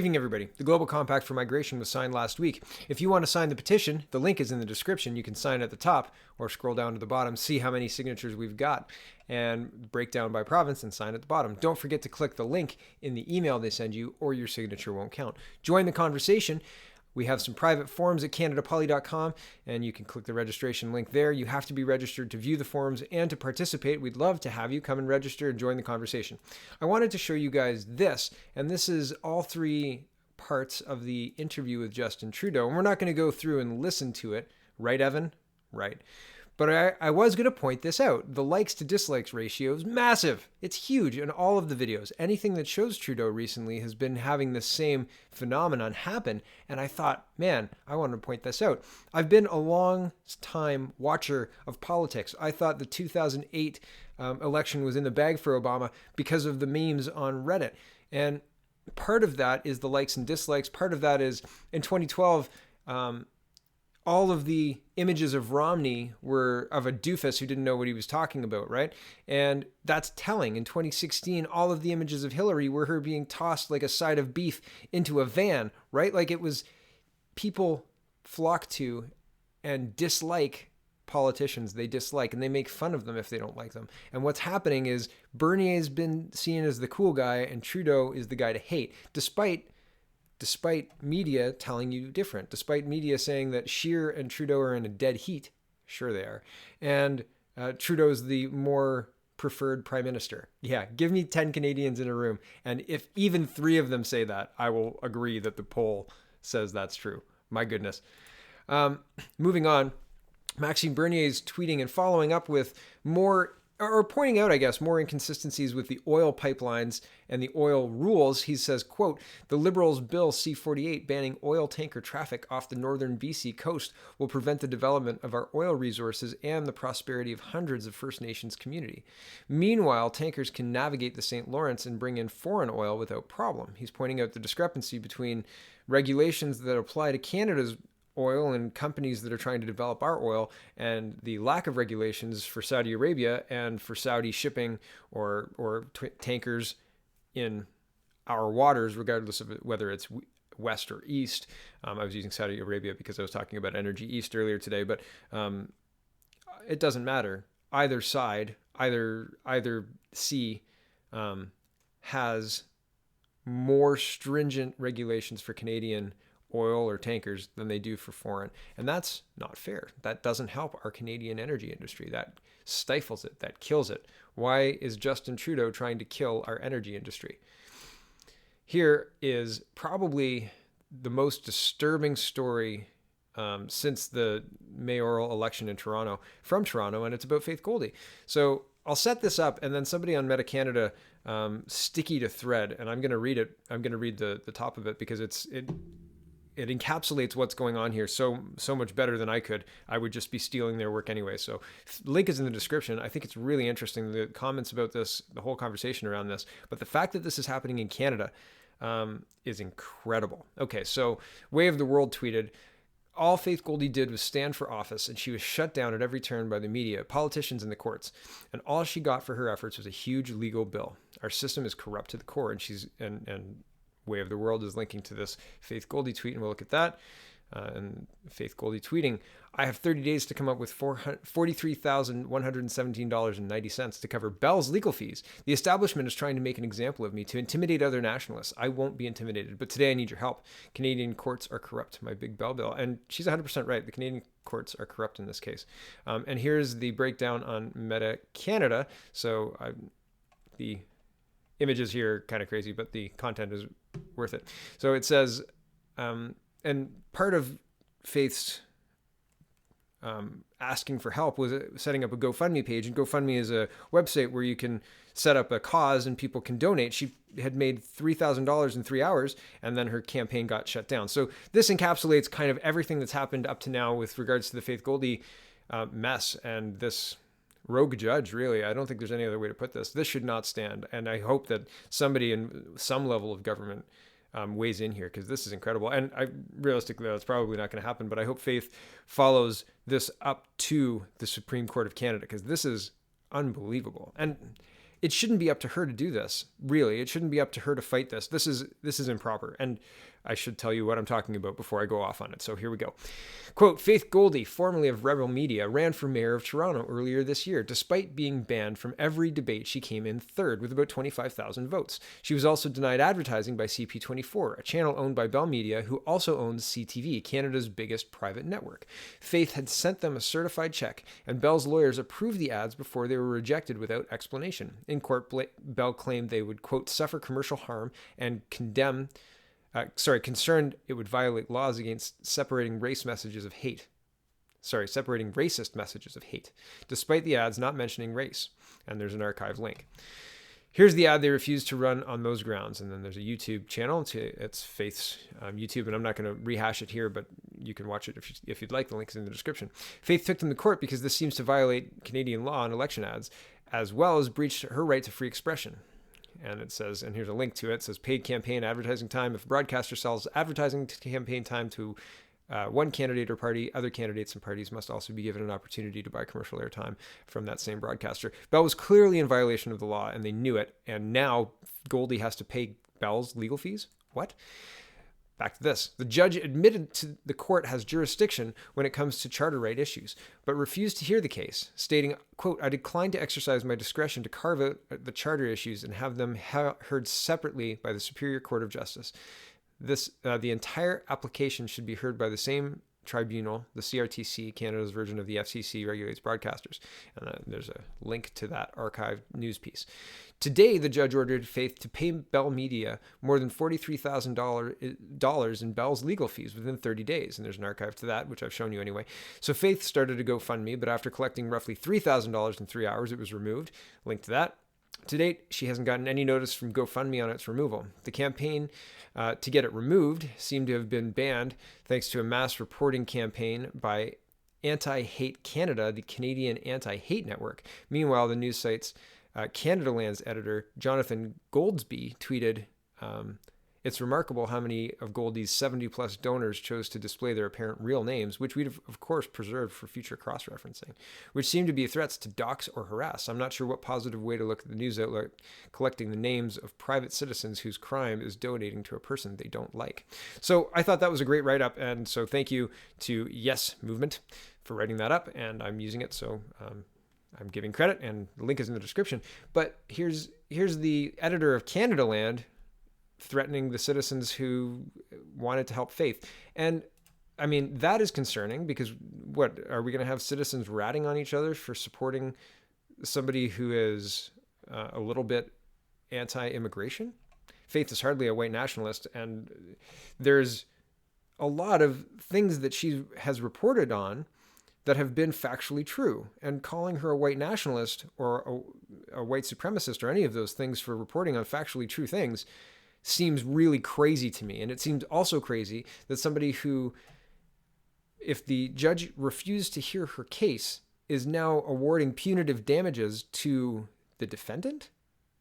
Good evening, everybody. The Global Compact for Migration was signed last week. If you want to sign the petition, the link is in the description. You can sign at the top or scroll down to the bottom, see how many signatures we've got, and break down by province and sign at the bottom. Don't forget to click the link in the email they send you or your signature won't count. Join the conversation. We have some private forums at CanadaPoly.com, and you can click the registration link there. You have to be registered to view the forums and to participate. We'd love to have you come and register and join the conversation. I wanted to show you guys this, and this is all three parts of the interview with Justin Trudeau. And we're not going to go through and listen to it. Right, Evan? Right. But I was going to point this out. The likes to dislikes ratio is massive. It's huge in all of the videos. Anything that shows Trudeau recently has been having the same phenomenon happen. And I thought, man, I want to point this out. I've been a long time watcher of politics. I thought the 2008 election was in the bag for Obama because of the memes on Reddit. And part of that is the likes and dislikes. Part of that is in 2012, all of the images of Romney were of a doofus who didn't know what he was talking about, right? And that's telling. In 2016, all of the images of Hillary were her being tossed like a side of beef into a van, right? Like it was people flock to and dislike politicians they dislike, and they make fun of them if they don't like them. And what's happening is Bernier's been seen as the cool guy and Trudeau is the guy to hate, despite media telling you different, despite media saying that Scheer and Trudeau are in a dead heat. Sure they are. And Trudeau's the more preferred prime minister. Yeah, give me 10 Canadians in a room, and if even 3 of them say that, I will agree that the poll says that's true. My goodness. Moving on, Maxime Bernier is tweeting and following up with more, or pointing out, I guess, more inconsistencies with the oil pipelines and the oil rules. He says, quote, "The Liberals' Bill C-48 banning oil tanker traffic off the northern BC coast will prevent the development of our oil resources and the prosperity of hundreds of First Nations community. Meanwhile, tankers can navigate the St. Lawrence and bring in foreign oil without problem." He's pointing out the discrepancy between regulations that apply to Canada's oil and companies that are trying to develop our oil, and the lack of regulations for Saudi Arabia and for Saudi shipping or tankers in our waters, regardless of whether it's west or east. I was using Saudi Arabia because I was talking about Energy East earlier today, but it doesn't matter. Either side, either sea has more stringent regulations for Canadian oil or tankers than they do for foreign. And that's not fair. That doesn't help our Canadian energy industry. That stifles it. That kills it. Why is Justin Trudeau trying to kill our energy industry? Here is probably the most disturbing story since the mayoral election in Toronto, from Toronto, and it's about Faith Goldy. So I'll set this up, and then somebody on Meta Canada sticky to thread, and I'm going to read it. I'm going to read the top of it because it encapsulates what's going on here so much better than I could. I would just be stealing their work anyway. So link is in the description. I think it's really interesting, the comments about this, the whole conversation around this. But the fact that this is happening in Canada is incredible. Okay, so Way of the World tweeted, "All Faith Goldy did was stand for office, and she was shut down at every turn by the media, politicians, and the courts. And all she got for her efforts was a huge legal bill. Our system is corrupt to the core." And Way of the World is linking to this Faith Goldy tweet, and we'll look at that. And Faith Goldy tweeting, "I have 30 days to come up with $43,117.90 to cover Bell's legal fees. The establishment is trying to make an example of me to intimidate other nationalists. I won't be intimidated, but today I need your help. Canadian courts are corrupt. My big Bell bill." And she's 100% right. The Canadian courts are corrupt in this case. And here's the breakdown on Meta Canada. So the images here are kind of crazy, but the content is worth it. So it says, and part of Faith's asking for help was setting up a GoFundMe page. And GoFundMe is a website where you can set up a cause and people can donate. She had made $3,000 in 3 hours, and then her campaign got shut down. So this encapsulates kind of everything that's happened up to now with regards to the Faith Goldy mess and this rogue judge, really. I don't think there's any other way to put this. This should not stand. And I hope that somebody in some level of government weighs in here, because this is incredible. And realistically, that's probably not going to happen, but I hope Faith follows this up to the Supreme Court of Canada, because this is unbelievable. And it shouldn't be up to her to do this. Really, it shouldn't be up to her to fight this. This is improper. And I should tell you what I'm talking about before I go off on it. So here we go. Quote, Faith Goldy, formerly of Rebel Media, ran for mayor of Toronto earlier this year. Despite being banned from every debate, she came in third with about 25,000 votes. She was also denied advertising by CP24, a channel owned by Bell Media, who also owns CTV, Canada's biggest private network. Faith had sent them a certified check, and Bell's lawyers approved the ads before they were rejected without explanation. In court, Bell claimed they would, quote, suffer commercial harm and concerned it would violate laws against separating racist messages of hate, despite the ads not mentioning race. And there's an archive link. Here's the ad they refused to run on those grounds. And then there's a YouTube channel. It's Faith's YouTube, and I'm not going to rehash it here, but you can watch it if you'd like. The link is in the description. Faith took them to court because this seems to violate Canadian law on election ads, as well as breach her right to free expression. And it says, and here's a link to it, it says paid campaign advertising time. If a broadcaster sells advertising campaign time to one candidate or party, other candidates and parties must also be given an opportunity to buy commercial airtime from that same broadcaster. Bell was clearly in violation of the law, and they knew it. And now Goldy has to pay Bell's legal fees? What? Back to this. The judge admitted to the court has jurisdiction when it comes to charter right issues, but refused to hear the case, stating, quote, I decline to exercise my discretion to carve out the charter issues and have them heard separately by the Superior Court of Justice. The entire application should be heard by the same tribunal, the CRTC, Canada's version of the FCC, regulates broadcasters. And there's a link to that archived news piece. Today, the judge ordered Faith to pay Bell Media more than $43,000 in Bell's legal fees within 30 days. And there's an archive to that, which I've shown you anyway. So Faith started a GoFundMe, but after collecting roughly $3,000 in 3 hours, it was removed. Link to that. To date, she hasn't gotten any notice from GoFundMe on its removal. The campaign to get it removed seemed to have been banned thanks to a mass reporting campaign by Anti-Hate Canada, the Canadian Anti-Hate Network. Meanwhile, the news site's Canadaland's editor, Jonathan Goldsby, tweeted, it's remarkable how many of Goldy's 70-plus donors chose to display their apparent real names, which we'd of course preserved for future cross-referencing, which seem to be threats to dox or harass. I'm not sure what positive way to look at the news outlet collecting the names of private citizens whose crime is donating to a person they don't like. So I thought that was a great write-up, and so thank you to Yes Movement for writing that up, and I'm using it, so I'm giving credit, and the link is in the description. But here's the editor of Canadaland threatening the citizens who wanted to help Faith. And I mean, that is concerning because what, are we going to have citizens ratting on each other for supporting somebody who is a little bit anti-immigration? Faith is hardly a white nationalist, and there's a lot of things that she has reported on that have been factually true, and calling her a white nationalist or a white supremacist or any of those things for reporting on factually true things seems really crazy to me. And it seems also crazy that somebody who, if the judge refused to hear her case, is now awarding punitive damages to the defendant,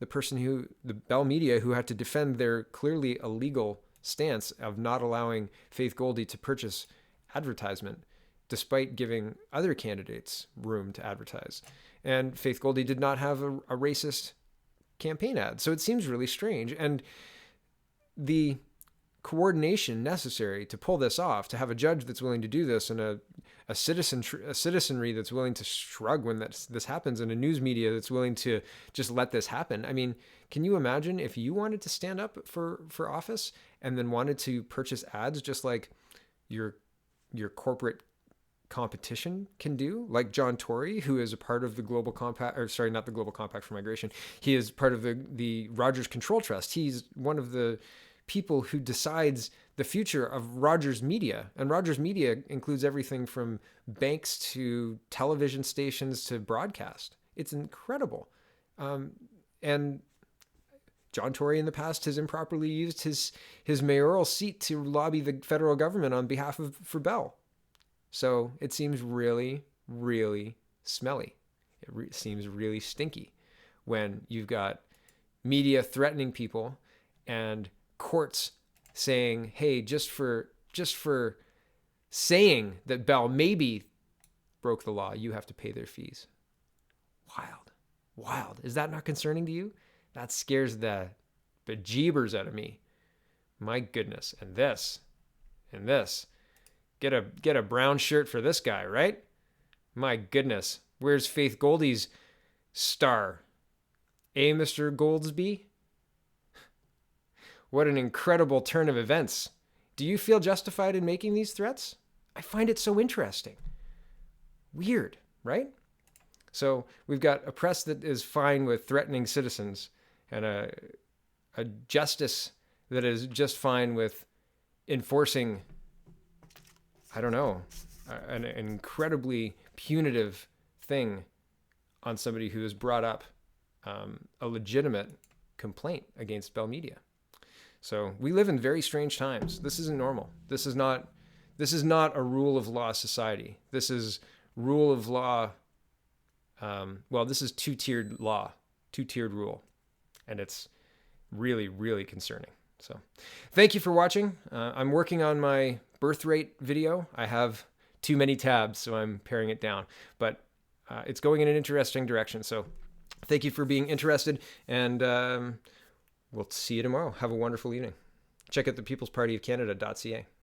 the person the Bell Media, who had to defend their clearly illegal stance of not allowing Faith Goldy to purchase advertisement, despite giving other candidates room to advertise. And Faith Goldy did not have a racist campaign ad. So it seems really strange. And the coordination necessary to pull this off, to have a judge that's willing to do this, and a citizenry that's willing to shrug when this happens, and a news media that's willing to just let this happen. I mean, can you imagine if you wanted to stand up for office and then wanted to purchase ads just like your corporate competition can do, like John Tory, who is a part of the Global Compact, or sorry, not the Global Compact for Migration. He is part of the Rogers Control Trust. He's one of the people who decides the future of Rogers Media. And Rogers Media includes everything from banks to television stations to broadcast. It's incredible. And John Tory in the past has improperly used his mayoral seat to lobby the federal government on behalf for Bell. So it seems really, really smelly. It seems really stinky when you've got media threatening people and courts saying, hey, just for saying that Bell maybe broke the law, you have to pay their fees. Wild. Wild. Is that not concerning to you? That scares the bejeebers out of me. My goodness. And this. Get a brown shirt for this guy, right? My goodness. Where's Faith Goldy's star? Mr. Goldsby? What an incredible turn of events. Do you feel justified in making these threats? I find it so interesting. Weird, right? So we've got a press that is fine with threatening citizens and a justice that is just fine with enforcing, I don't know, an incredibly punitive thing on somebody who has brought up a legitimate complaint against Bell Media. So we live in very strange times. This isn't normal. This is not a rule of law society. This is rule of law. This is two-tiered law, two-tiered rule, and it's really, really concerning. So thank you for watching. I'm working on my birth rate video. I have too many tabs, so I'm paring it down, but it's going in an interesting direction. So thank you for being interested, and we'll see you tomorrow. Have a wonderful evening. Check out thepeoplespartyofcanada.ca.